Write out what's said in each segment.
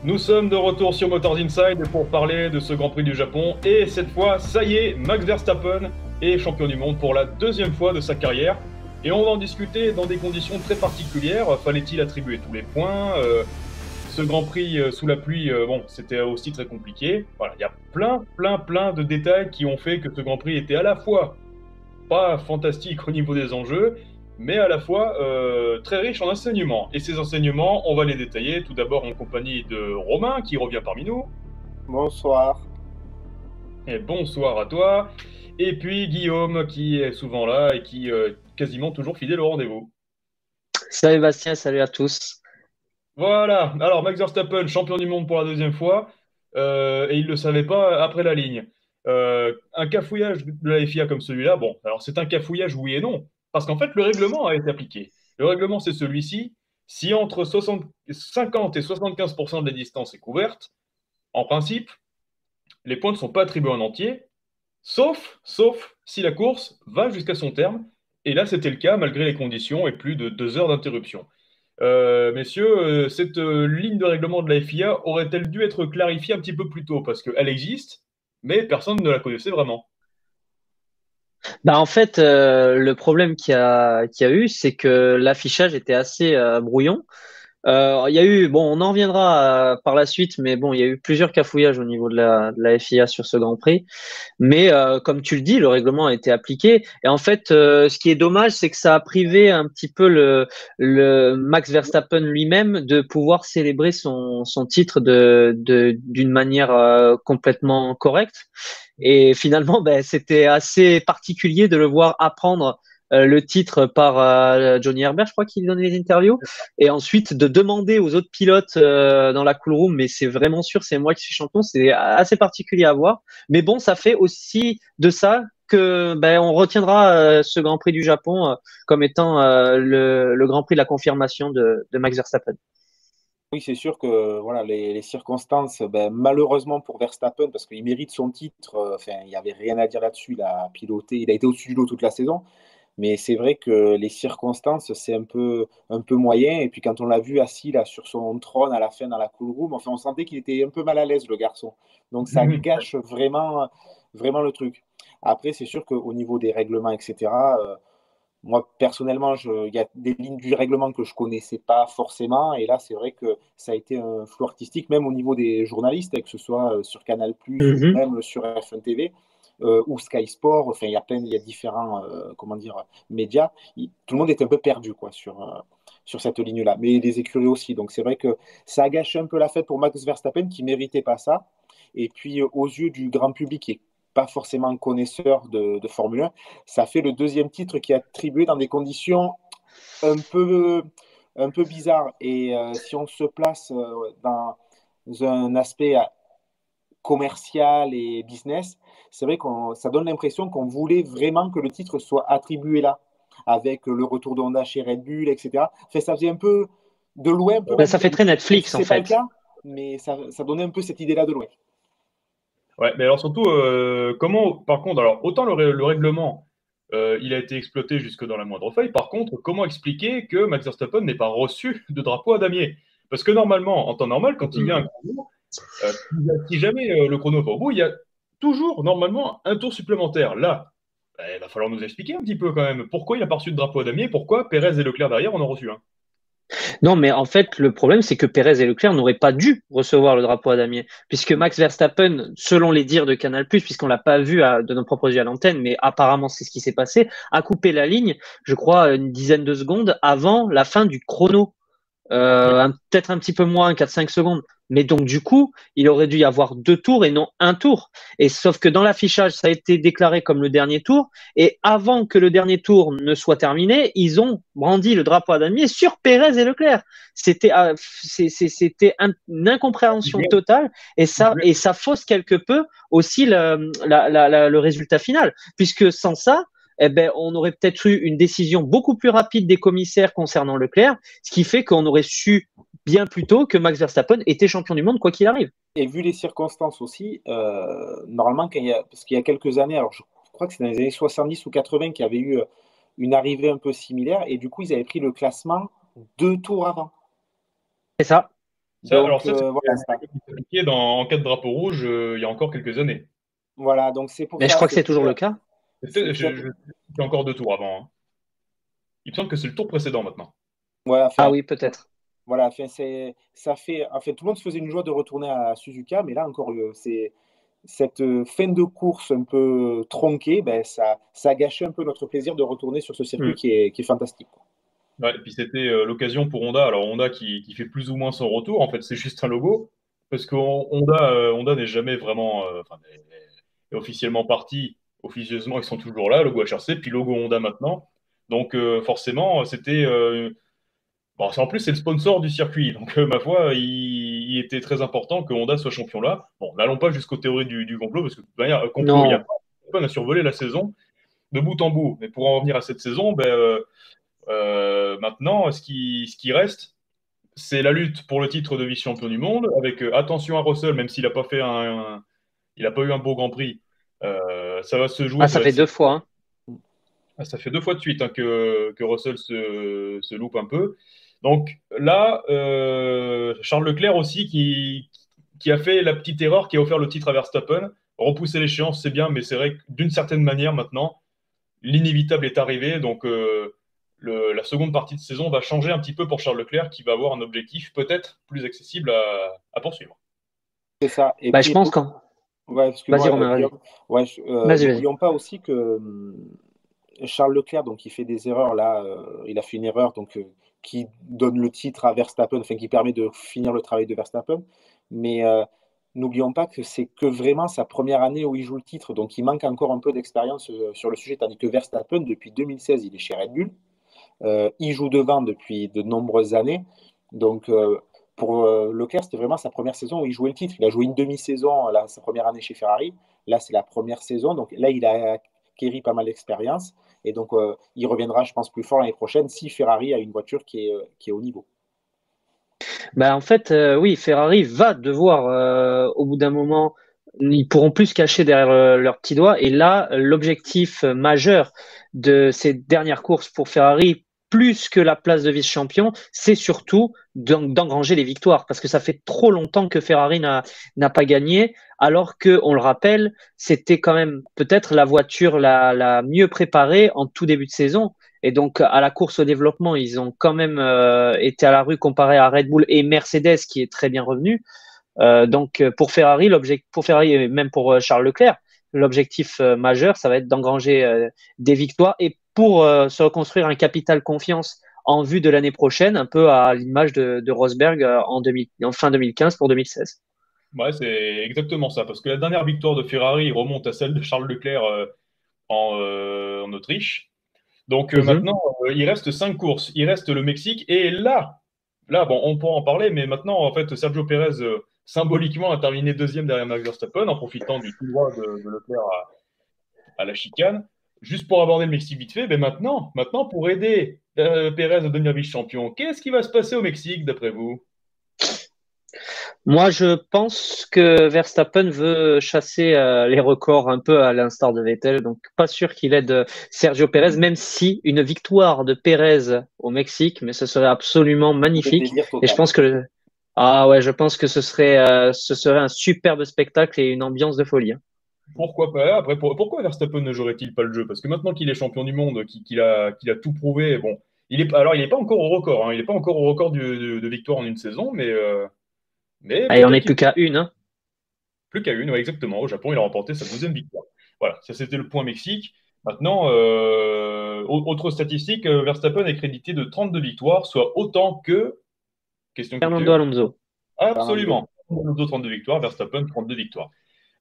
Nous sommes de retour sur Motors Inside pour parler de ce Grand Prix du Japon. Et cette fois, ça y est, Max Verstappen est champion du monde pour la deuxième fois de sa carrière. Et on va en discuter dans des conditions très particulières. Fallait-il attribuer tous les points ce Grand Prix sous la pluie, bon, c'était aussi très compliqué. Voilà, il y a plein de détails qui ont fait que ce Grand Prix était à la fois pas fantastique au niveau des enjeux, mais à la fois très riche en enseignements. Et ces enseignements, on va les détailler tout d'abord en compagnie de Romain qui revient parmi nous. Bonsoir. Et bonsoir à toi. Et puis Guillaume qui est souvent là et qui est quasiment toujours fidèle au rendez-vous. Salut Bastien, salut à tous. Voilà, alors Max Verstappen, champion du monde pour la deuxième fois, et il ne le savait pas après la ligne. Un cafouillage de la FIA comme celui-là, bon, alors c'est un cafouillage oui et non, parce qu'en fait le règlement a été appliqué. Le règlement c'est celui-ci, si entre 50 et 75% de la distance est couverte, en principe, les points ne sont pas attribués en entier, sauf si la course va jusqu'à son terme, et là c'était le cas malgré les conditions et plus de 2 heures d'interruption. Messieurs, cette ligne de règlement de la FIA aurait-elle dû être clarifiée un petit peu plus tôt? Parce qu'elle existe, mais personne ne la connaissait vraiment. En fait, le problème qu'il y a eu, c'est que l'affichage était assez brouillon. Il y a eu, bon, on en reviendra par la suite, mais bon, il y a eu plusieurs cafouillages au niveau de la FIA sur ce Grand Prix. Mais comme tu le dis, le règlement a été appliqué. Et en fait, ce qui est dommage, c'est que ça a privé un petit peu le Max Verstappen lui-même de pouvoir célébrer son titre d'une manière complètement correcte. Et finalement, c'était assez particulier de le voir apprendre le titre par Johnny Herbert, je crois qu'il donnait les interviews, et ensuite de demander aux autres pilotes dans la cool room, mais c'est vraiment sûr, c'est moi qui suis champion, c'est assez particulier à voir. Mais bon, ça fait aussi de ça que on retiendra ce Grand Prix du Japon comme étant le Grand Prix de la confirmation de Max Verstappen. Oui, c'est sûr que voilà, les circonstances, malheureusement pour Verstappen, parce qu'il mérite son titre, enfin, il n'y avait rien à dire là-dessus, il a piloté, il a été au-dessus du lot toute la saison, mais c'est vrai que les circonstances, c'est un peu moyen, et puis quand on l'a vu assis là sur son trône à la fin dans la cool room, enfin, on sentait qu'il était un peu mal à l'aise, le garçon. Donc ça gâche vraiment le truc. Après, c'est sûr qu'au niveau des règlements, etc., moi, personnellement, il y a des lignes du règlement que je ne connaissais pas forcément. Et là, c'est vrai que ça a été un flou artistique, même au niveau des journalistes, que ce soit sur Canal+, ou Mhm. même sur F1 TV, ou Sky Sport. Enfin, il y a différents comment dire, médias. Tout le monde était un peu perdu quoi, sur cette ligne-là. Mais les écuries aussi. Donc, c'est vrai que ça a gâché un peu la fête pour Max Verstappen, qui ne méritait pas ça. Et puis, aux yeux du grand public, qui n'est pas forcément connaisseur de Formule 1, ça fait le deuxième titre qui est attribué dans des conditions un peu, un peu bizarres. Et si on se place dans un aspect commercial et business, c'est vrai que ça donne l'impression qu'on voulait vraiment que le titre soit attribué là, avec le retour de Honda chez Red Bull, etc. Enfin, ça faisait un peu de loin, un peu Ça fait manipulé. très Même si Netflix ce en n'est pas le fait. cas, mais ça donnait un peu cette idée-là de loin. Ouais, mais alors surtout, comment, par contre, alors autant le règlement, il a été exploité jusque dans la moindre feuille, par contre, comment expliquer que Max Verstappen n'ait pas reçu de drapeau à damier? Parce que normalement, en temps normal, quand il y a un chrono, si jamais le chrono va au bout, il y a toujours normalement un tour supplémentaire. Là, il va falloir nous expliquer un petit peu quand même pourquoi il n'a pas reçu de drapeau à damier, pourquoi Pérez et Leclerc derrière en ont reçu un. Non, mais en fait, le problème, c'est que Pérez et Leclerc n'auraient pas dû recevoir le drapeau à damier, puisque Max Verstappen, selon les dires de Canal+, puisqu'on l'a pas vu de nos propres yeux à l'antenne, mais apparemment c'est ce qui s'est passé, a coupé la ligne, je crois, une dizaine de secondes avant la fin du chrono. Oui. Peut-être un petit peu moins, 4-5 secondes. Mais donc, du coup, il aurait dû y avoir 2 tours et non un tour. Et sauf que dans l'affichage, ça a été déclaré comme le dernier tour. Et avant que le dernier tour ne soit terminé, ils ont brandi le drapeau à damier sur Pérez et Leclerc. C'était une incompréhension totale et ça fausse quelque peu aussi le résultat final. Puisque sans ça, on aurait peut-être eu une décision beaucoup plus rapide des commissaires concernant Leclerc, ce qui fait qu'on aurait su bien plus tôt que Max Verstappen était champion du monde, quoi qu'il arrive. Et vu les circonstances aussi, normalement, parce qu'il y a quelques années, alors je crois que c'est dans les années 70 ou 80 qu'il y avait eu une arrivée un peu similaire, et du coup, ils avaient pris le classement 2 tours avant. C'est ça. Donc Ça, c'était voilà, une règle qui s'appliquait en cas de drapeau rouge il y a encore quelques années. voilà, donc c'est pour Mais je ça, crois que c'est toujours le cas. c'est très, Il y a encore 2 tours avant, hein. Il me semble que c'est le tour précédent maintenant. ouais, Ah enfin, oui, peut-être. voilà, enfin, ça fait, enfin, tout le monde se faisait une joie de retourner à Suzuka, mais là encore, c'est cette fin de course un peu tronquée, ben, ça a gâché un peu notre plaisir de retourner sur ce circuit Hmm. qui est fantastique, quoi. Ouais, et puis c'était l'occasion pour Honda. Alors Honda qui fait plus ou moins son retour, en fait, c'est juste un logo. Parce que Honda n'est jamais vraiment enfin, est officiellement parti. Officieusement, ils sont toujours là, logo HRC, puis logo Honda maintenant. Donc forcément, c'était. Bon, en plus, c'est le sponsor du circuit. Donc, ma foi, il était très important que Honda soit champion là. Bon, n'allons pas jusqu'aux théories du complot, parce que de toute manière, complot, il y a Non. pas. On a survolé la saison de bout en bout. Mais pour en revenir à cette saison, ben, maintenant, ce qui reste, c'est la lutte pour le titre de vice-champion du monde, avec attention à Russell, même s'il n'a pas fait il a pas eu un beau Grand Prix. Ça va se jouer, Ah, ça ça va être fait 2 fois, hein. ça fait 2 fois de suite hein, que Russell se loupe un peu. Donc là, Charles Leclerc aussi qui a fait la petite erreur, qui a offert le titre à Verstappen. Repousser l'échéance, c'est bien, mais c'est vrai que d'une certaine manière maintenant, l'inévitable est arrivé. Donc la seconde partie de saison va changer un petit peu pour Charles Leclerc, qui va avoir un objectif peut-être plus accessible à poursuivre. C'est ça. Et Bah, je puis, pense qu'en. ouais, Vas-y, excuse-moi, Romain, vas-y. Guillaume. Ouais, Vas-y, vas-y. n'oublions pas aussi que Charles Leclerc, donc, il fait des erreurs là. Il a fait une erreur donc, qui donne le titre à Verstappen, enfin, qui permet de finir le travail de Verstappen. Mais n'oublions pas que c'est que vraiment sa première année où il joue le titre. Donc, il manque encore un peu d'expérience sur le sujet. Tandis que Verstappen, depuis 2016, il est chez Red Bull. Il joue devant depuis de nombreuses années. Donc, pour Leclerc, c'était vraiment sa première saison où il jouait le titre. Il a joué une demi-saison, là, sa première année chez Ferrari. Là, c'est la première saison. Donc là, il a acquis pas mal d'expérience. Et donc, il reviendra, je pense, plus fort l'année prochaine si Ferrari a une voiture qui est au niveau. Bah, en fait, oui, Ferrari va devoir, au bout d'un moment, ils pourront plus se cacher derrière leurs petits doigts. Et là, l'objectif majeur de ces dernières courses pour Ferrari, plus que la place de vice-champion, c'est surtout d'engranger les victoires. Parce que ça fait trop longtemps que Ferrari n'a pas gagné, alors que, on le rappelle, c'était quand même peut-être la voiture la mieux préparée en tout début de saison. Et donc, à la course au développement, ils ont quand même été à la rue comparé à Red Bull et Mercedes, qui est très bien revenu. Donc, pour Ferrari et même pour Charles Leclerc, l'objectif majeur, ça va être d'engranger des victoires et pour se reconstruire un capital confiance en vue de l'année prochaine, un peu à l'image de Rosberg en fin 2015 pour 2016. Ouais, c'est exactement ça. Parce que la dernière victoire de Ferrari remonte à celle de Charles Leclerc en Autriche. Donc Mhm. maintenant, il reste 5 courses. Il reste le Mexique. Et bon, on pourra en parler, mais maintenant, en fait, Sergio Pérez, symboliquement, a terminé deuxième derrière Max Verstappen en profitant du tout droit de Leclerc à la chicane. Juste pour aborder le Mexique vite fait, ben maintenant, pour aider Pérez à devenir vice-champion, qu'est-ce qui va se passer au Mexique, d'après vous? Moi, je pense que Verstappen veut chasser les records un peu à l'instar de Vettel, donc pas sûr qu'il aide Sergio Pérez, même si une victoire de Pérez au Mexique, mais ce serait absolument Le magnifique. délire Et je total. pense que ah ouais, je pense que ce serait un superbe spectacle et une ambiance de folie, hein. Pourquoi pas? Après, pourquoi Verstappen ne jouerait-il pas le jeu? Parce que maintenant qu'il est champion du monde, qu'il a tout prouvé, bon, alors il n'est pas encore au record, hein, il n'est pas encore au record de victoire en une saison, mais Allez, on n'est peut-être qu'il plus qu'à une, hein. plus qu'à une, ouais, exactement. Au Japon, il a remporté sa 12e victoire. Voilà, ça c'était le point Mexique. Maintenant, autre statistique, Verstappen est crédité de 32 victoires, soit autant que, question Fernando culture, Alonso. Fernando. absolument. Alonso 32 victoires, Verstappen 32 victoires.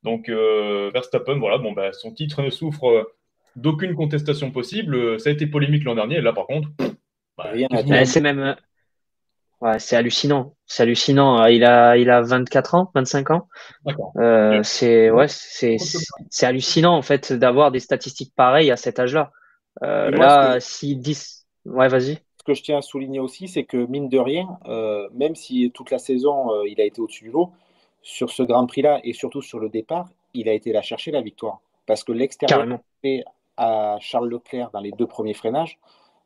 Donc Verstappen, voilà, bon, bah, son titre ne souffre d'aucune contestation possible. Ça a été polémique l'an dernier. Et là, par contre, bah, Rien à qu'est-ce que vous dire. Ouais, voulez? c'est même, ouais, c'est hallucinant. C'est hallucinant. Il a 24 ans, 25 ans. D'accord. C'est ouais, c'est hallucinant en fait d'avoir des statistiques pareilles à cet âge-là. Puis moi, Là, s'ils disent, ouais, vas-y. ce que je tiens à souligner aussi, c'est que mine de rien, même si toute la saison, il a été au-dessus du lot, sur ce Grand Prix-là et surtout sur le départ, il a été la chercher la victoire. Parce que l'extérieur Carrément. fait à Charles Leclerc dans les deux premiers freinages,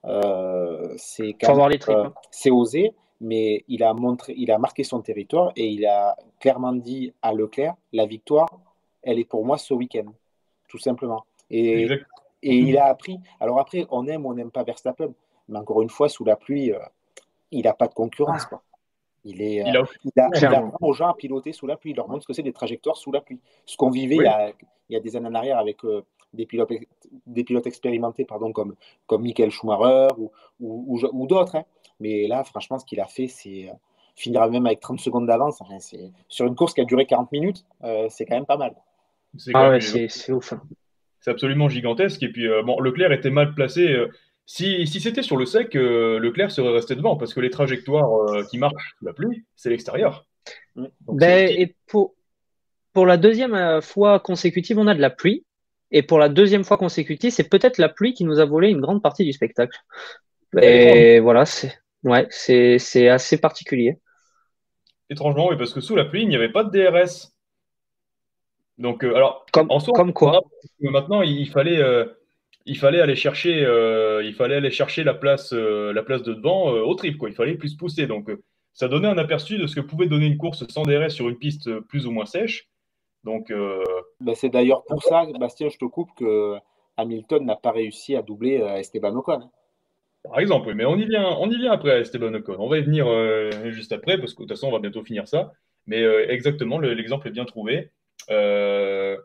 c'est quand Faut même avoir les tripes, hein. c'est osé. mais il a marqué son territoire et il a clairement dit à Leclerc, la victoire, elle est pour moi ce week-end, tout simplement. Exact. Et il a appris. Alors après, on aime ou on n'aime pas Verstappen, mais encore une fois, sous la pluie, il n'a pas de concurrence, quoi. Il a, Il Clairement. apprend aux gens à piloter sous la pluie. Il leur montre ce que c'est des trajectoires sous la pluie. Ce qu'on vivait oui, il y a des années en arrière avec des pilotes expérimentés comme Michael Schumacher ou d'autres. Hein. Mais là, franchement, ce qu'il a fait, c'est finir même avec 30 secondes d'avance. Enfin, sur une course qui a duré 40 minutes, c'est quand même pas mal. c'est quand Ah ouais, même c'est ouf. Hein. c'est absolument gigantesque. Et puis, bon, Leclerc était mal placé. Si c'était sur le sec, Leclerc serait resté devant parce que les trajectoires qui marchent sous la pluie, c'est l'extérieur. Mm. Donc c'est Ben, aussi. et pour la deuxième fois consécutive, on a de la pluie. Et pour la deuxième fois consécutive, c'est peut-être la pluie qui nous a volé une grande partie du spectacle. Étrangement, Et voilà, c'est assez particulier. étrangement, oui, parce que sous la pluie, il n'y avait pas de DRS. Donc, alors, Comme, en soi, comme on comprend quoi. que maintenant, il fallait aller chercher la place de devant au trip, quoi. Il fallait plus pousser. Donc, ça donnait un aperçu de ce que pouvait donner une course sans DRS sur une piste plus ou moins sèche. Donc, Ben, c'est d'ailleurs pour ça, Bastien, je te coupe, que Hamilton n'a pas réussi à doubler Esteban Ocon. Hein. par exemple, oui, mais on y vient après, Esteban Ocon. On va y venir juste après, parce que de toute façon, on va bientôt finir ça. Mais exactement, l'exemple est bien trouvé. Euh,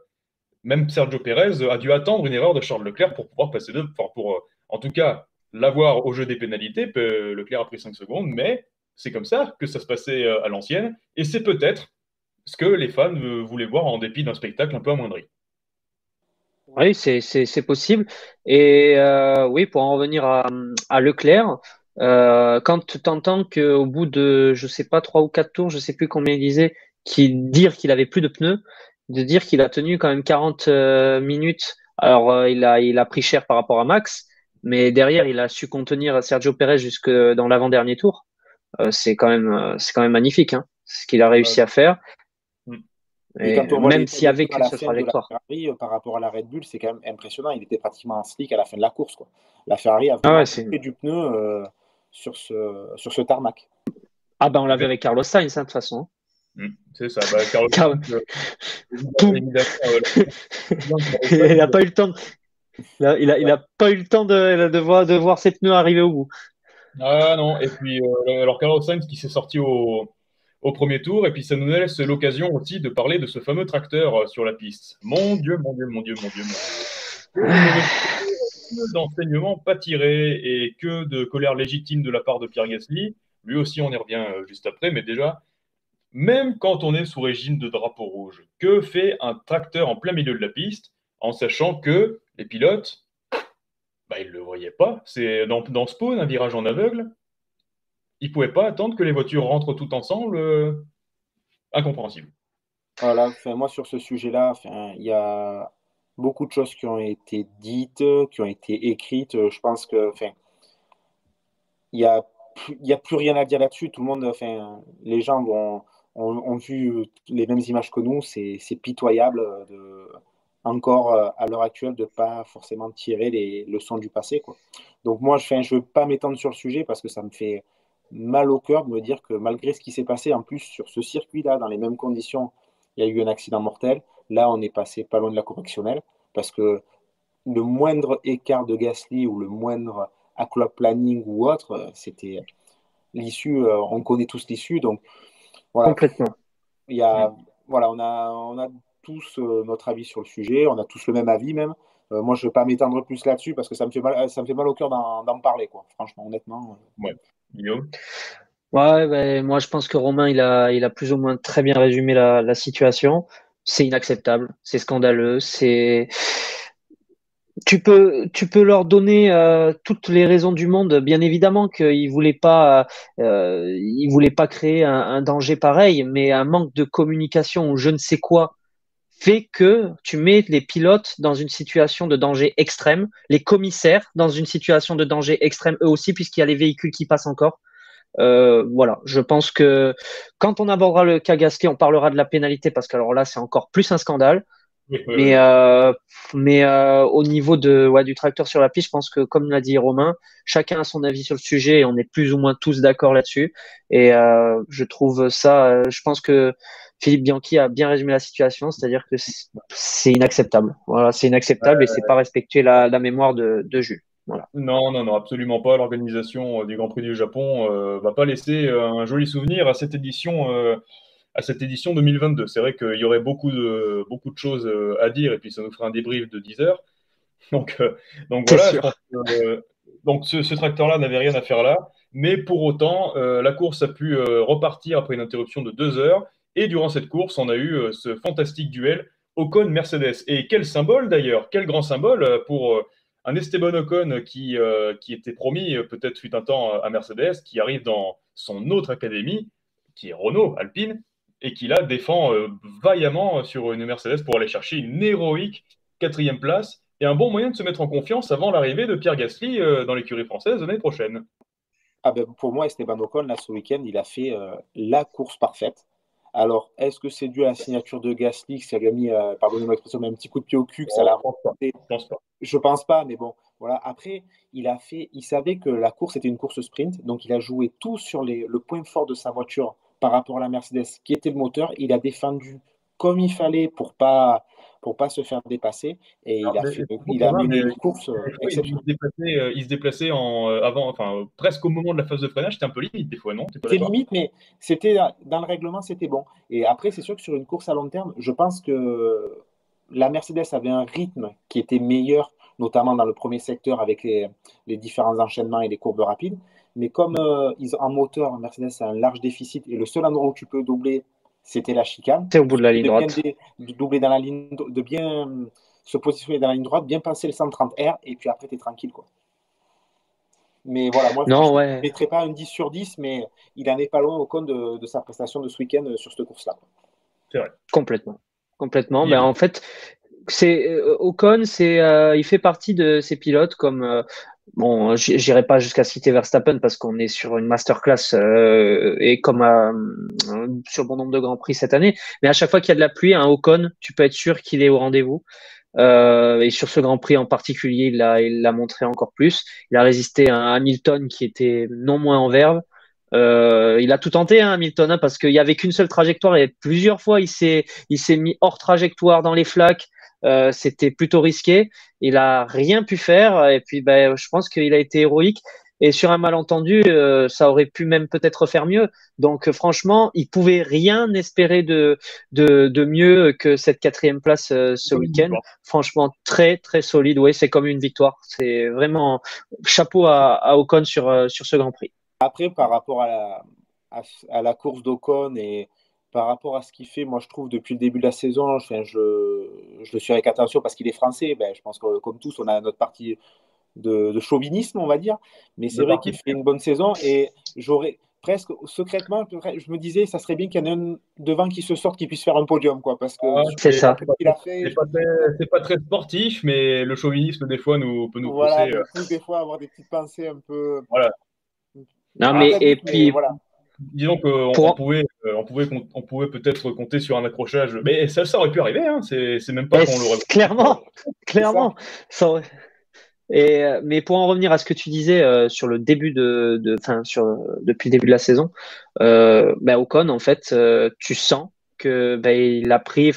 Même Sergio Pérez a dû attendre une erreur de Charles Leclerc pour pouvoir passer enfin, pour, en tout cas, l'avoir au jeu des pénalités. Leclerc a pris 5 secondes, mais c'est comme ça que ça se passait à l'ancienne. Et c'est peut-être ce que les fans voulaient voir en dépit d'un spectacle un peu amoindri. Oui, c'est possible. Et oui, pour en revenir à Leclerc, quand tu entends qu'au bout de, je sais pas, 3 ou 4 tours, je sais plus combien il disait, dire qu'il avait plus de pneus, de dire qu'il a tenu quand même 40 minutes. Alors, il a pris cher par rapport à Max, mais derrière, il a su contenir Sergio Perez jusque dans l'avant-dernier tour. C'est quand même magnifique, hein, ce qu'il a Euh, réussi à faire. hmm. Et Et quand on voit même l'état s'il y des avait pneus à qu'une la seule fin de la trajectoire. Ferrari par rapport à la Red Bull, c'est quand même impressionnant. Il était pratiquement en slick à la fin de la course. Quoi. La Ferrari a Ah vraiment ouais, c'est fait du pneu sur ce tarmac. Ah ben on l'avait Exact. avec Carlos Sainz, hein, de toute façon. C'est ça. Bah, Carlos Car- Sainz, Poum. évidemment, Carlos Il n'a Sainz, pas eu le temps. Il a pas eu le temps de voir ses pneus arriver au bout. ah non, et puis alors Carlos Sainz qui s'est sorti au premier tour, et puis ça nous laisse l'occasion aussi de parler de ce fameux tracteur sur la piste. Mon Dieu, mon Dieu, mon Dieu, mon Dieu, mon Dieu. Que de mauvais que d'enseignements pas tirés et que de colère légitime de la part de Pierre Gasly. Lui aussi, on y revient juste après, mais déjà, même quand on est sous régime de drapeau rouge, que fait un tracteur en plein milieu de la piste en sachant que les pilotes, bah, ils ne le voyaient pas. C'est dans Spawn, un virage en aveugle. Ils ne pouvaient pas attendre que les voitures rentrent toutes ensemble. Incompréhensible. Voilà, enfin, moi sur ce sujet-là, enfin, il y a beaucoup de choses qui ont été dites, qui ont été écrites. Je pense que, enfin, il y a plus rien à dire là-dessus. Tout le monde, enfin, les gens ont vu les mêmes images que nous. C'est pitoyable encore à l'heure actuelle de pas forcément tirer les leçons du passé, quoi. Donc moi, je veux pas m'étendre sur le sujet parce que ça me fait mal au cœur de me dire que malgré ce qui s'est passé, en plus sur ce circuit-là, dans les mêmes conditions, il y a eu un accident mortel. Là, on est passé pas loin de la correctionnelle parce que le moindre écart de Gasly ou le moindre aquaplaning ou autre, c'était l'issue, on connaît tous l'issue. Donc voilà, Complètement. il y a, Mm. voilà on a tous notre avis sur le sujet, on a tous le même avis même. Moi, je ne vais pas m'étendre plus là-dessus parce que ça me fait mal au cœur d'en parler, quoi. Franchement, honnêtement. Ouais. Guillaume. Ouais, ben, moi je pense que Romain il a plus ou moins très bien résumé la situation. C'est inacceptable, c'est scandaleux, c'est tu peux leur donner toutes les raisons du monde. Bien évidemment ils voulaient pas créer un danger pareil, mais un manque de communication ou je ne sais quoi fait que tu mets les pilotes dans une situation de danger extrême, les commissaires dans une situation de danger extrême eux aussi, puisqu'il y a les véhicules qui passent encore. Voilà, je pense que quand on abordera le cas Gasly, on parlera de la pénalité parce que alors là, c'est encore plus un scandale. Oui, oui, Mais, oui. au niveau du tracteur sur la piste, je pense que, comme l'a dit Romain, chacun a son avis sur le sujet et on est plus ou moins tous d'accord là-dessus. Et je trouve ça, je pense que Philippe Bianchi a bien résumé la situation, c'est-à-dire que c'est inacceptable. Voilà, c'est inacceptable et c'est pas respecter la mémoire de Jules. Voilà. Non, non, non, absolument pas. L'organisation du Grand Prix du Japon va pas laisser un joli souvenir à cette édition 2022. C'est vrai qu'il y aurait beaucoup de choses à dire et puis ça nous ferait un débrief de 10 heures. Donc, euh, donc C'est voilà, je pense sûr. que donc ce tracteur-là n'avait rien à faire là. Mais pour autant, la course a pu repartir après une interruption de 2 heures. Et durant cette course, on a eu ce fantastique duel Ocon-Mercedes. Et quel symbole d'ailleurs, quel grand symbole pour un Esteban Ocon qui était promis peut-être fut un temps à Mercedes, qui arrive dans son autre académie, qui est Renault Alpine, et qui là défend vaillamment sur une Mercedes pour aller chercher une héroïque quatrième place et un bon moyen de se mettre en confiance avant l'arrivée de Pierre Gasly dans l'écurie française l'année prochaine. Ah ben, pour moi, Esteban Ocon, là, ce week-end, il a fait la course parfaite. Alors, est-ce que c'est dû à la signature de Gasly, que ça lui a mis, pardonnez-moi l'expression, mais un petit coup de pied au cul, que ça Oh, l'a je pense pas. remonté? Je pense pas. Je pense pas, mais bon, voilà. Après, il savait que la course était une course sprint, donc il a joué tout sur le point fort de sa voiture par rapport à la Mercedes, qui était le moteur. Il a défendu comme il fallait pour pas se faire dépasser, et Alors, mais, il a Romain, mené mais une course des fois, exceptionnelle. il se déplaçait avant, enfin, presque au moment de la phase de freinage, c'était un peu limite des fois, non? T'es pas C'était d'accord? limite, mais c'était dans le règlement, c'était bon. Et après, c'est sûr que sur une course à long terme, je pense que la Mercedes avait un rythme qui était meilleur, notamment dans le premier secteur avec les différents enchaînements et les courbes rapides. Mais comme en moteur, Mercedes a un large déficit et le seul endroit où tu peux doubler, c'était la chicane. C'est au bout Il de la suffit ligne droite. de doubler dans la ligne, de bien se positionner dans la ligne droite, bien passer le 130 R, et puis après, tu es tranquille, quoi. Mais voilà, moi, Non, franchement, je ouais, ne mettrai pas un 10 sur 10, mais il en est pas loin au compte de sa prestation de ce week-end sur cette course-là. C'est vrai. complètement. Complètement. Ben, Guillaume. en fait, Ocon, il fait partie de ces pilotes comme bon, j'irai pas jusqu'à citer Verstappen parce qu'on est sur une masterclass et comme sur bon nombre de grands prix cette année. Mais à chaque fois qu'il y a de la pluie, un Ocon, tu peux être sûr qu'il est au rendez-vous. Et sur ce Grand Prix en particulier, il l'a montré encore plus. Il a résisté à un Hamilton qui était non moins en verve. Il a tout tenté, hein, Hamilton, hein, parce qu'il y avait qu'une seule trajectoire et plusieurs fois il s'est mis hors trajectoire dans les flaques. C'était plutôt risqué. Il a rien pu faire et puis ben, je pense qu'il a été héroïque. Et sur un malentendu, ça aurait pu même peut-être faire mieux. Donc franchement, il pouvait rien espérer de mieux que cette quatrième place ce Comme une week-end. victoire. Franchement, très très solide. Oui, c'est comme une victoire. C'est vraiment chapeau à Ocon sur ce Grand Prix. Après, par rapport à la course d'Ocon et par rapport à ce qu'il fait, moi, je trouve depuis le début de la saison, enfin, je le suis avec attention parce qu'il est français. Ben, je pense que, comme tous, on a notre partie de chauvinisme, on va dire. Mais c'est De vrai partie. qu'il fait une bonne saison et j'aurais presque secrètement, je me disais, ça serait bien qu'il y en ait un devant qui se sorte, qui puisse faire un podium, quoi, parce que Ah, C'est ça. après ce qu'il a fait, c'est pas très sportif, mais le chauvinisme, des fois, peut nous voilà, pousser. me pousse des fois à avoir des petites pensées un peu Voilà. Non, mais et académiques, mais puis voilà. Disons qu'on pour on pouvait peut-être compter sur un accrochage. Mais ça aurait pu arriver, hein. C'est même pas et qu'on l'aurait. clairement, C'est ça. clairement, ça aurait- Et, mais pour en revenir à ce que tu disais sur le début enfin depuis le début de la saison, ben Ocon en fait, tu sens que ben, il a pris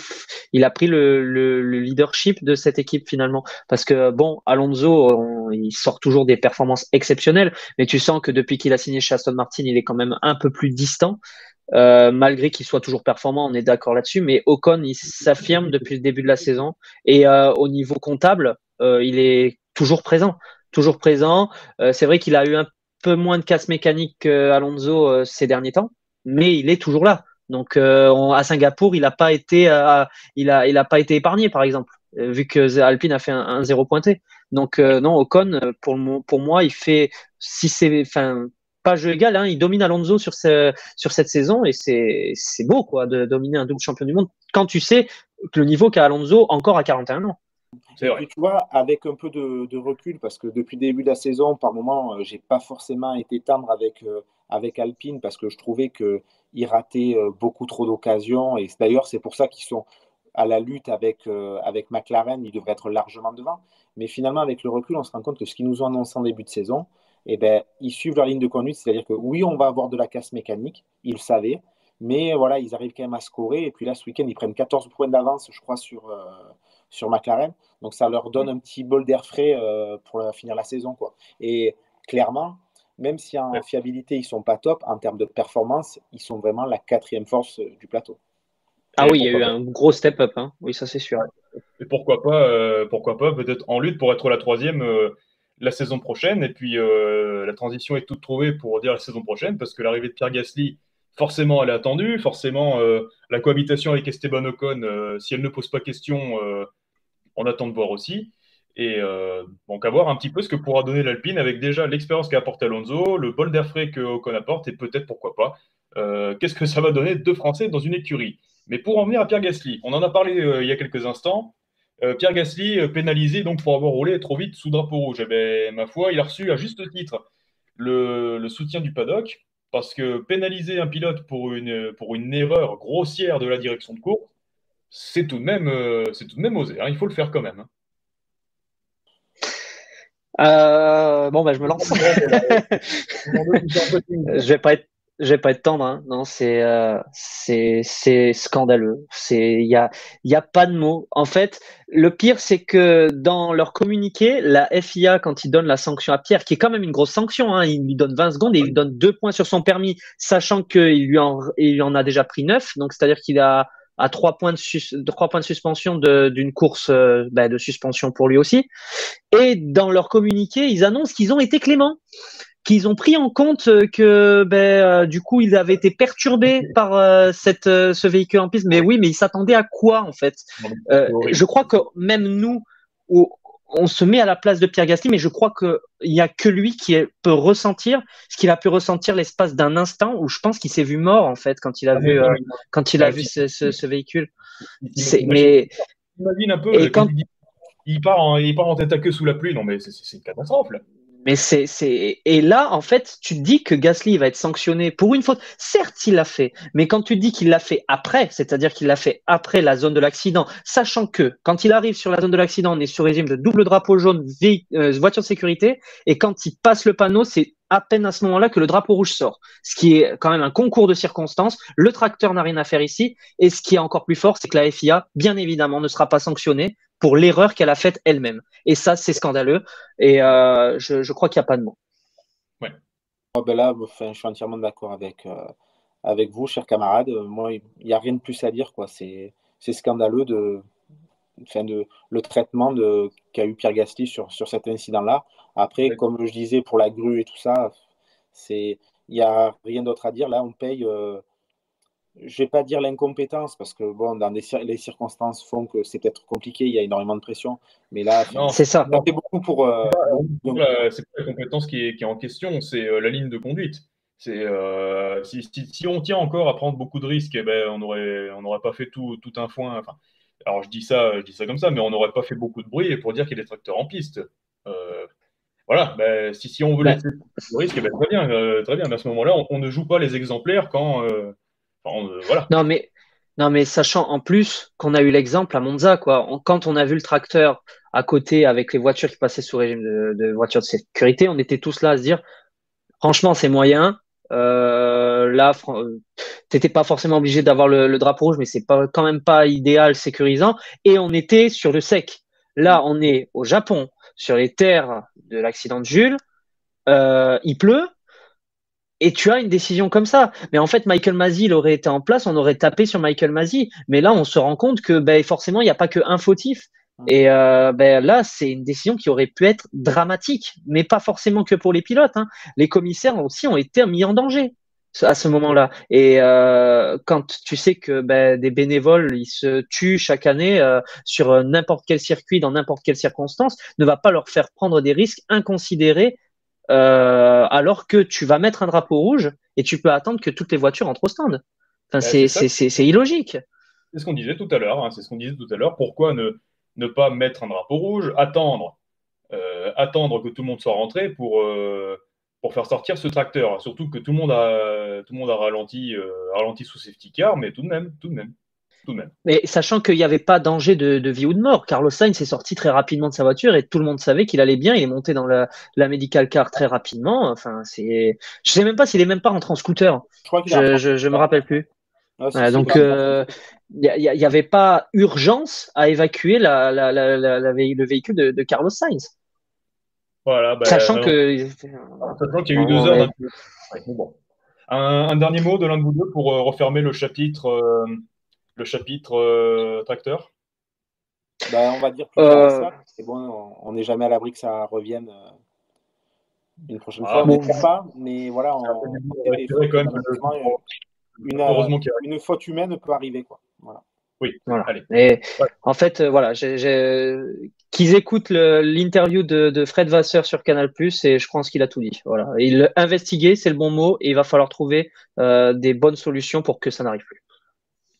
le leadership de cette équipe finalement, parce que bon, Alonso, il sort toujours des performances exceptionnelles, mais tu sens que depuis qu'il a signé chez Aston Martin, il est quand même un peu plus distant. Malgré qu'il soit toujours performant, on est d'accord là-dessus, mais Ocon, il s'affirme depuis le début de la saison et au niveau comptable, il est toujours présent, toujours présent. C'est vrai qu'il a eu un peu moins de casse mécanique qu'Alonso ces derniers temps, mais il est toujours là. Donc à Singapour, il a pas été épargné par exemple, vu que Alpine a fait un zéro pointé. Donc non, Ocon pour moi, il fait si c'est enfin pas jeu égal, hein, il domine Alonso sur cette saison et c'est beau quoi de dominer un double champion du monde quand tu sais que le niveau qu'a Alonso encore à 41 ans. C'est Et vrai. puis, tu vois, avec un peu de recul, parce que depuis le début de la saison, par moment, j'ai pas forcément été tendre avec Alpine, parce que je trouvais qu'ils rataient beaucoup trop d'occasions. Et d'ailleurs, c'est pour ça qu'ils sont à la lutte avec McLaren, ils devraient être largement devant. Mais finalement, avec le recul, on se rend compte que ce qu'ils nous ont annoncé en début de saison, eh ben, ils suivent leur ligne de conduite, c'est-à-dire que oui, on va avoir de la casse mécanique, ils le savaient, mais voilà, ils arrivent quand même à scorer. Et puis là, ce week-end, ils prennent 14 points d'avance, je crois, sur McLaren. Donc ça leur donne un petit bol d'air frais pour finir la saison, quoi. Et clairement, même si en fiabilité, ils ne sont pas top, en termes de performance, ils sont vraiment la quatrième force du plateau. Ah Et oui, il y a eu pourquoi pas. un gros step-up, hein. Oui, ça c'est sûr. Et pourquoi pas, peut-être en lutte pour être la troisième la saison prochaine. Et puis la transition est toute trouvée pour dire la saison prochaine, parce que l'arrivée de Pierre Gasly, forcément, elle est attendue. Forcément, la cohabitation avec Esteban Ocon, si elle ne pose pas question, on attend de voir aussi. Et donc, à voir un petit peu ce que pourra donner l'Alpine avec déjà l'expérience qu'a apporté Alonso, le bol d'air frais que Ocon apporte, et peut-être, pourquoi pas, qu'est-ce que ça va donner deux Français dans une écurie. Mais pour en venir à Pierre Gasly, on en a parlé il y a quelques instants. Pierre Gasly pénalisé donc pour avoir roulé trop vite sous drapeau rouge. Eh ben, ma foi, il a reçu à juste titre le soutien du paddock, parce que pénaliser un pilote pour une erreur grossière de la direction de course, c'est tout de même osé, hein, il faut le faire quand même, hein. Bon, bah, je me lance. Je vais pas être, je vais pas être tendre, hein. Non, c'est scandaleux. Il y a pas de mots. En fait, le pire, c'est que dans leur communiqué, la FIA, quand ils donnent la sanction à Pierre, qui est quand même une grosse sanction, hein, il lui donne 20 secondes et il lui donne 2 points sur son permis, sachant il en a déjà pris 9. Donc, c'est-à-dire qu'il a à 3 points de suspension d'une course de suspension pour lui aussi. Et dans leur communiqué, ils annoncent qu'ils ont été cléments, qu'ils ont pris en compte que du coup ils avaient été perturbés par ce véhicule en piste. Mais oui, mais ils s'attendaient à quoi en fait? Je crois que même nous, on se met à la place de Pierre Gasly, mais je crois qu'il n'y a que lui qui peut ressentir ce qu'il a pu ressentir l'espace d'un instant où je pense qu'il s'est vu mort en fait quand il a vu ce véhicule. Mais Imagine un peu, et quand il part en tête à queue sous la pluie. Non, mais c'est une catastrophe, là. Mais et là, en fait, tu te dis que Gasly va être sanctionné pour une faute. Certes, il l'a fait, mais quand tu dis qu'il l'a fait après, c'est-à-dire qu'il l'a fait après la zone de l'accident, sachant que quand il arrive sur la zone de l'accident, on est sur régime de double drapeau jaune, voiture de sécurité, et quand il passe le panneau, c'est à peine à ce moment-là que le drapeau rouge sort. Ce qui est quand même un concours de circonstances. Le tracteur n'a rien à faire ici. Et ce qui est encore plus fort, c'est que la FIA, bien évidemment, ne sera pas sanctionnée pour l'erreur qu'elle a faite elle-même. Et ça, c'est scandaleux. Et je crois qu'il n'y a pas de mots. Ouais. Ben là, enfin, je suis entièrement d'accord avec vous, chers camarades. Moi, il n'y a rien de plus à dire, quoi. C'est scandaleux le traitement qu'a eu Pierre Gasly sur cet incident-là. Après, Ouais. comme je disais pour la grue et tout ça, il n'y a rien d'autre à dire. Là, on paye, je ne vais pas dire l'incompétence, parce que bon, les circonstances font que c'est peut-être compliqué, il y a énormément de pression. Mais là, Non, C'est ça. ça fait beaucoup pour. c'est pas la compétence qui est en question, c'est la ligne de conduite. Si on tient encore à prendre beaucoup de risques, eh ben, on n'aurait pas fait tout un foin. Enfin, alors je dis ça comme ça, mais on n'aurait pas fait beaucoup de bruit pour dire qu'il y a des tracteurs en piste. Euh, voilà, ben, si on veut Ben, laisser le risque, eh ben, très bien, très bien. Mais à ce moment-là, on ne joue pas les exemplaires voilà. non, mais, non, mais sachant en plus qu'on a eu l'exemple à Monza, quoi. Quand on a vu le tracteur à côté avec les voitures qui passaient sous régime de voitures de sécurité, on était tous là à se dire, franchement, c'est moyen. Là, t'étais pas forcément obligé d'avoir le drapeau rouge, mais c'est pas quand même pas idéal, sécurisant. Et on était sur le sec. Là, on est au Japon, sur les terres de l'accident de Jules. Il pleut et tu as une décision comme ça. Mais en fait, Michael Masi, il aurait été en place, on aurait tapé sur Michael Masi. Mais là, on se rend compte que forcément, il n'y a pas qu'un fautif. Et là, c'est une décision qui aurait pu être dramatique, mais pas forcément que pour les pilotes, hein. Les commissaires aussi ont été mis en danger à ce moment-là. Et quand tu sais que des bénévoles, ils se tuent chaque année sur n'importe quel circuit, dans n'importe quelle circonstance, ne va pas leur faire prendre des risques inconsidérés alors que tu vas mettre un drapeau rouge et tu peux attendre que toutes les voitures entrent au stand. Enfin, Ben, c'est ça. c'est illogique. C'est ce qu'on disait tout à l'heure, hein, c'est ce qu'on disait tout à l'heure. Pourquoi ne pas mettre un drapeau rouge, attendre que tout le monde soit rentré pour faire sortir ce tracteur. Surtout que tout le monde a ralenti sous safety car, mais tout de même, tout de même. tout de même. Mais sachant qu'il n'y avait pas danger de vie ou de mort, Carlos Sainz est sorti très rapidement de sa voiture et tout le monde savait qu'il allait bien. Il est monté dans la medical car très rapidement. Enfin, je sais même pas s'il est même pas rentré en scooter. Je crois qu'il a Je me rappelle plus. Ah, si, Voilà, si, donc, parce que- il y avait pas urgence à évacuer le véhicule de Carlos Sainz. Voilà, Sachant alors, que. sachant qu'il y a eu Bon, 2 heures ouais. d'interview. Ouais, mais bon. Un dernier mot de l'un de vous deux pour refermer le chapitre tracteur. Ben, on va dire plus tard Euh, ça. C'est bon, on n'est jamais à l'abri que ça revienne une prochaine fois. Ah, On bon, n'espère pas, mais voilà, c'est un peu du on sait des fois respirer que quand même. malheureusement, Heureusement qu'il y a. une faute humaine peut arriver, quoi. Voilà. Oui, voilà. allez. Et Ouais, en fait, voilà, qu'ils écoutent l'interview de Fred Vasseur sur Canal+, et je pense qu'il a tout dit. Voilà. Investiguer, c'est le bon mot, et il va falloir trouver des bonnes solutions pour que ça n'arrive plus.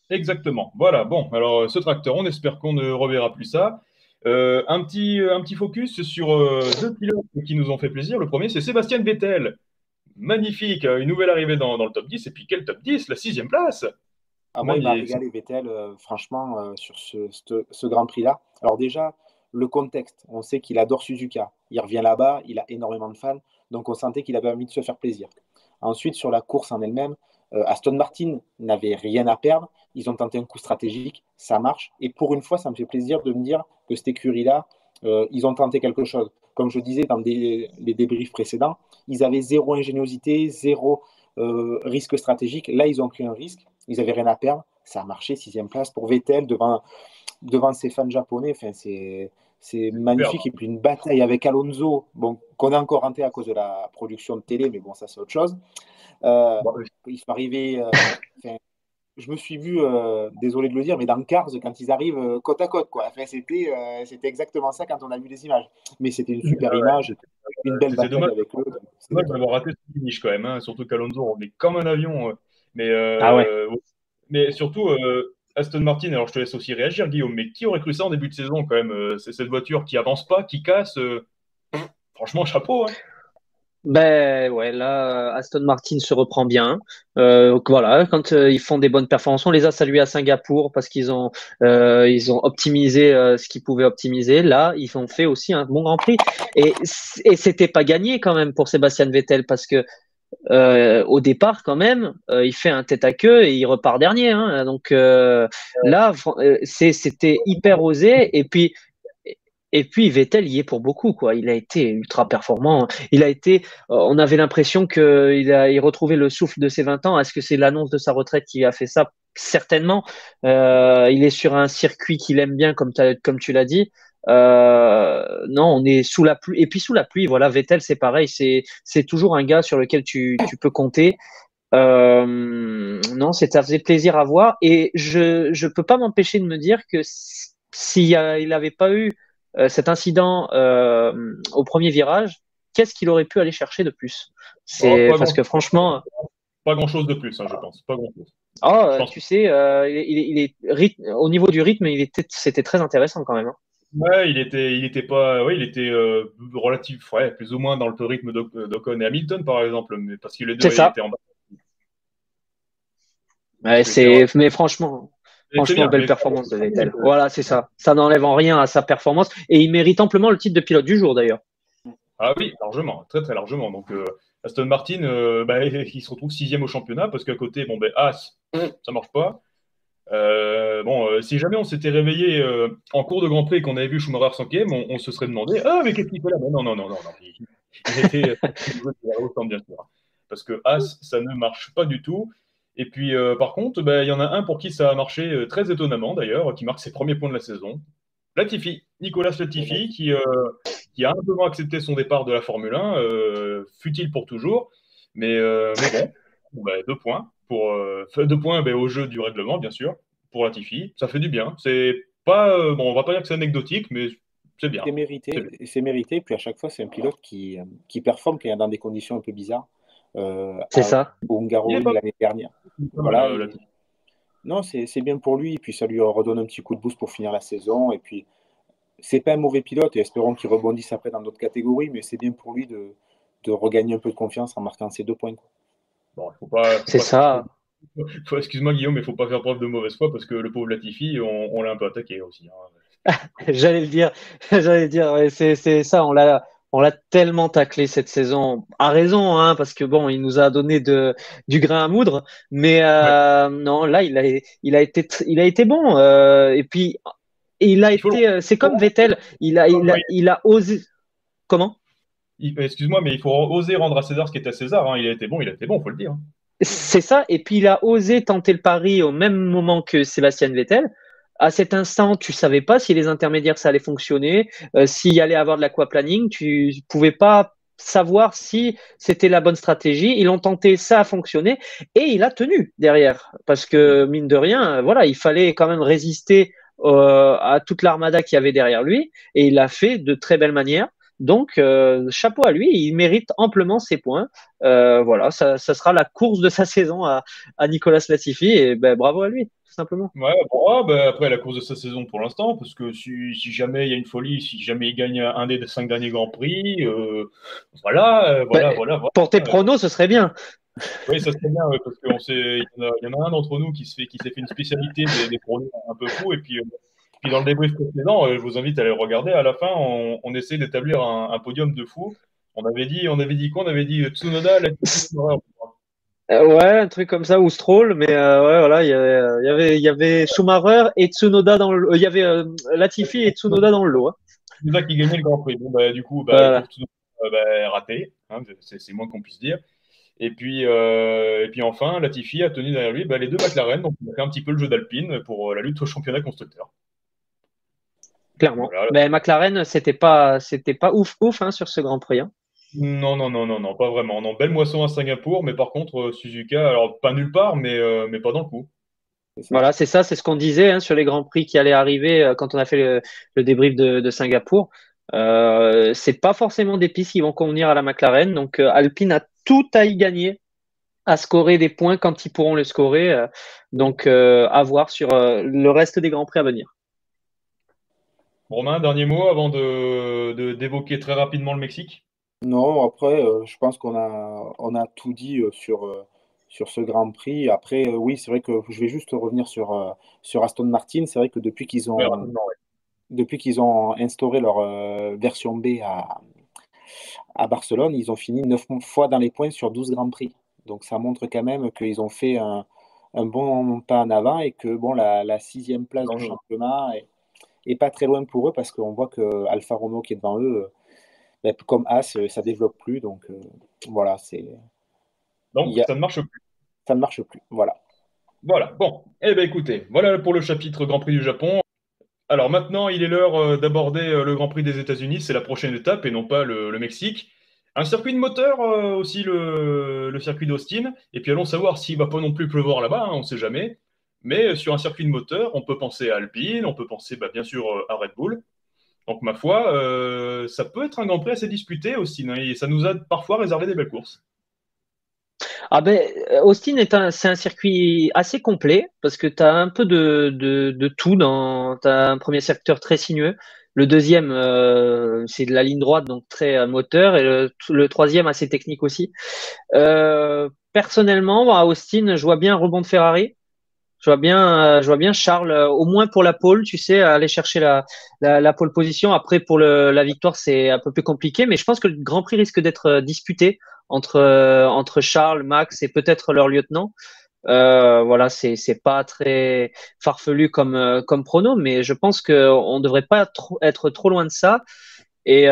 exactement. Voilà, bon, alors ce tracteur, on espère qu'on ne reverra plus ça. Un petit focus sur 2 pilotes qui nous ont fait plaisir. Le premier, c'est Sébastien Vettel. Magnifique, une nouvelle arrivée dans le top 10. Et puis quel top 10? La 6e place. Ah, moi, il m'a Magnifique. régalé Vettel, franchement, sur ce Grand Prix-là. Alors déjà, le contexte, on sait qu'il adore Suzuka. Il revient là-bas, il a énormément de fans, donc on sentait qu'il avait envie de se faire plaisir. Ensuite, sur la course en elle-même, Aston Martin n'avait rien à perdre. Ils ont tenté un coup stratégique, ça marche. Et pour une fois, ça me fait plaisir de me dire que cette écurie-là, ils ont tenté quelque chose. Comme je disais dans les débriefs précédents, ils avaient zéro ingéniosité, zéro risque stratégique. Là, ils ont pris un risque. Ils n'avaient rien à perdre. Ça a marché, 6e place pour Vettel devant ses fans japonais. Enfin, c'est Superbe. magnifique. Et puis une bataille avec Alonso, bon, qu'on a encore hanté à cause de la production de télé, mais bon, ça c'est autre chose. Euh, Bon, ils sont arrivés. Enfin, je me suis vu, désolé de le dire, mais dans Cars, quand ils arrivent côte à côte, quoi. Enfin, c'était exactement ça quand on a vu les images. Mais c'était une super image, une belle c'est bataille dommage, avec eux. C'était dommage top. d'avoir raté ce finish quand même, hein. Surtout qu'Alonso revenait comme un avion. Mais, Ah ouais. mais surtout, Aston Martin, alors je te laisse aussi réagir, Guillaume, mais qui aurait cru ça en début de saison quand même? C'est cette voiture qui avance pas, qui casse. Franchement, chapeau, hein. Ben ouais, là, Aston Martin se reprend bien. Voilà, quand ils font des bonnes performances, on les a salués à Singapour parce ils ont optimisé ce qu'ils pouvaient optimiser. Là, ils ont fait aussi un bon Grand Prix et c'était pas gagné quand même pour Sébastien Vettel parce que au départ quand même, il fait un tête à queue et il repart dernier. Hein. Donc là, c'était hyper osé et puis Vettel y est pour beaucoup, quoi. Il a été ultra performant. On avait l'impression il retrouvait le souffle de ses 20 ans. Est-ce que c'est l'annonce de sa retraite qui a fait ça? Certainement. Il est sur un circuit qu'il aime bien, comme tu l'as dit. Non, on est sous la pluie. Et puis sous la pluie, voilà, Vettel, c'est pareil. C'est toujours un gars sur lequel tu peux compter. Non, ça faisait plaisir à voir. Et je peux pas m'empêcher de me dire que il n'avait pas eu cet incident au premier virage, qu'est-ce qu'il aurait pu aller chercher de plus? Oh, C'est parce que franchement, pas grand-chose de plus, hein, je pense. Pas grand-chose. Je oh, pense. tu sais, au niveau du rythme, c'était très intéressant quand même. Hein. Ouais, il était pas, ouais, il était relatif, ouais, plus ou moins dans le rythme d'Ocon et Hamilton, par exemple, mais parce que les deux, C'est ouais, ils ça. étaient en bas. Ouais, mais Et c'est franchement, bien, belle mais performance de Vettel. Voilà, c'est ça. Ça n'enlève en rien à sa performance et il mérite amplement le titre de pilote du jour d'ailleurs. ah oui, largement, très très largement. Donc Aston Martin, bah, il se retrouve 6e au championnat parce qu'à côté, bon ben As, ça marche pas. Bon, si jamais on s'était réveillé en cours de Grand Prix et qu'on avait vu Schumacher 5e, on se serait demandé, ah mais qu'est-ce qu'il fait là? Mais non, non, non, non, non. Il était autant bien sûr. Parce que As, ça ne marche pas du tout. Et puis par contre, bah, il y en a un pour qui ça a marché très étonnamment d'ailleurs, qui marque ses premiers points de la saison. Latifi, Nicolas Latifi, qui a humblement accepté son départ de la Formule 1, futile pour toujours, mais bon, bah, 2 points, 2 points bah, au jeu du règlement, bien sûr, pour Latifi, ça fait du bien. C'est pas, bon, on va pas dire que c'est anecdotique, mais c'est bien. C'est C'est mérité, bien. et c'est mérité. Puis à chaque fois, c'est un pilote qui performe quand il est dans des conditions un peu bizarres. C'est ça. Au Il est Hungaroring pas l'année dernière. mal, Voilà. Latifi. Non, c'est bien pour lui. Et puis ça lui redonne un petit coup de boost pour finir la saison. Et puis, c'est pas un mauvais pilote. Et espérons qu'il rebondisse après dans d'autres catégories. Mais c'est bien pour lui de regagner un peu de confiance en marquant ses 2 points, quoi. Bon, il faut C'est pas se fâcher. ça. Excuse-moi Guillaume, mais il faut pas faire preuve de mauvaise foi parce que le pauvre Latifi, on l'a un peu attaqué aussi, hein. J'allais le dire, j'allais le dire, ouais, c'est ça, on l'a tellement taclé cette saison, à raison, hein, parce que bon, il nous a donné du grain à moudre, mais Ouais, non, là, il a été bon, et puis il a il faut le été, c'est comme Vettel, il a osé, comment? excuse-moi, mais il faut oser rendre à César ce qui est à César, hein. Il a été bon, faut le dire, hein. C'est ça, et puis il a osé tenter le pari au même moment que Sébastien Vettel. À cet instant, tu savais pas si les intermédiaires ça allait fonctionner, s'il allait avoir de l'aquaplaning, tu pouvais pas savoir si c'était la bonne stratégie. Ils l'ont tenté, ça a fonctionné, et il a tenu derrière, parce que mine de rien, voilà, il fallait quand même résister à toute l'armada qu'il y avait derrière lui, et il l'a fait de très belle manière. Donc, chapeau à lui, il mérite amplement ses points. Voilà, ça sera la course de sa saison à Nicolas Latifi et ben, bravo à lui, tout simplement. Ouais, bon, ah, bah, après la course de sa saison pour l'instant, parce que si jamais il y a une folie, si jamais il gagne un des 5 derniers Grands Prix, Ben, voilà. pour tes pronos, ce serait bien. Oui, ça serait bien, ouais, parce qu'il y en a un d'entre nous qui s'est fait une spécialité des pronos un peu fous, et puis dans le débrief précédent, je vous invite à aller le regarder. À la fin, on essaie d'établir un podium de fous. On avait dit quoi? On avait dit Tsunoda, Latifi, Schumacher. Ouais, un truc comme ça, ou Stroll, mais ouais, voilà, il y avait Schumacher et Tsunoda dans le, il y avait Latifi et Tsunoda dans le lot, hein. Tsunoda qui gagnait le Grand Prix. Bon, bah, du coup, bah, Voilà. pour Tsunoda, raté, hein, c'est moins qu'on puisse dire. Et puis enfin, Latifi a tenu derrière lui les deux McLaren, donc il a fait un petit peu le jeu d'Alpine pour la lutte au championnat constructeur. Clairement. Voilà. Ben, McLaren, c'était pas ouf, ouf, hein, sur ce Grand Prix, hein. Non, non, non, non, non, pas vraiment. Non, belle moisson à Singapour, mais par contre, Suzuka, alors pas nulle part, mais pas dans le coup. C'est ça. Voilà, c'est ça, c'est ce qu'on disait hein, sur les grands prix qui allaient arriver quand on a fait le débrief de Singapour. C'est pas forcément des pistes qui vont convenir à la McLaren, donc Alpine a tout à y gagner, à scorer des points quand ils pourront les scorer. Donc à voir sur le reste des grands prix à venir. Romain, dernier mot avant d'évoquer très rapidement le Mexique. Non, après, je pense on a tout dit sur ce Grand Prix. Après, oui, c'est vrai que je vais juste revenir sur Aston Martin. C'est vrai que Ouais, rapidement, ouais. depuis qu'ils ont instauré leur version B à Barcelone, ils ont fini 9 fois dans les points sur 12 Grands Prix. Donc ça montre quand même qu'ils ont fait un bon pas en avant et que bon, la sixième place du championnat est pas très loin pour eux parce qu'on voit que Alfa Romeo qui est devant eux, comme As, ça développe plus. Donc voilà, Donc, ça ne marche plus. ça ne marche plus. Voilà. Voilà, bon. Eh bien, écoutez, voilà pour le chapitre Grand Prix du Japon. Alors maintenant, il est l'heure d'aborder le Grand Prix des États-Unis. C'est la prochaine étape et non pas le Mexique. Un circuit de moteur aussi, le circuit d'Austin. Et puis allons savoir s'il va pas non plus pleuvoir là-bas, hein, on ne sait jamais. Mais sur un circuit de moteur, on peut penser à Alpine, on peut penser bien sûr à Red Bull. Donc ma foi, ça peut être un Grand Prix assez disputé, Austin, hein, et ça nous a parfois réservé des belles courses. Ah ben, Austin c'est un circuit assez complet parce que tu as un peu de tout dans, t'as un premier secteur très sinueux. Le deuxième, c'est de la ligne droite, donc très moteur, et le troisième assez technique aussi. Personnellement, à Austin, je vois bien un rebond de Ferrari. Je vois bien Charles, au moins pour la pole, tu sais, aller chercher la pole position. Après, pour la victoire, c'est un peu plus compliqué, mais je pense que le Grand Prix risque d'être disputé entre Charles, Max et peut-être leur lieutenant. Voilà, c'est pas très farfelu comme prono, mais je pense qu'on devrait pas être trop loin de ça. Et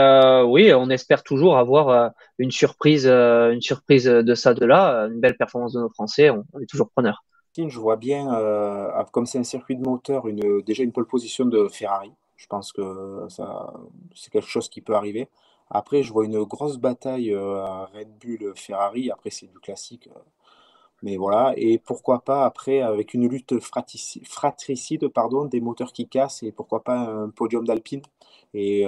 oui, on espère toujours avoir une surprise de ça, de là, une belle performance de nos Français. On est toujours preneur. Je vois bien, comme c'est un circuit de moteur, déjà une pole position de Ferrari. Je pense que ça, c'est quelque chose qui peut arriver. Après, je vois une grosse bataille à Red Bull-Ferrari. Après, c'est du classique. Mais voilà. Et pourquoi pas, après, avec une lutte fratricide, pardon, des moteurs qui cassent, et pourquoi pas un podium d'Alpine. Et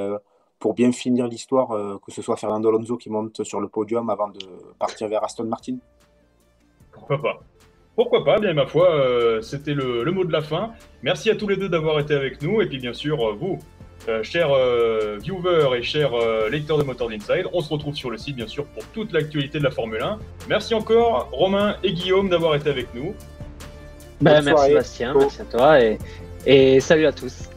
pour bien finir l'histoire, que ce soit Fernando Alonso qui monte sur le podium avant de partir vers Aston Martin. Pourquoi pas? Pourquoi pas? Bien, ma foi, c'était le mot de la fin. Merci à tous les deux d'avoir été avec nous. Et puis, bien sûr, vous, chers viewers et chers lecteurs de Motor Inside, on se retrouve sur le site, bien sûr, pour toute l'actualité de la Formule 1. Merci encore, Romain et Guillaume, d'avoir été avec nous. Ben, Bonne merci soirée. Bastien, merci à toi et salut à tous.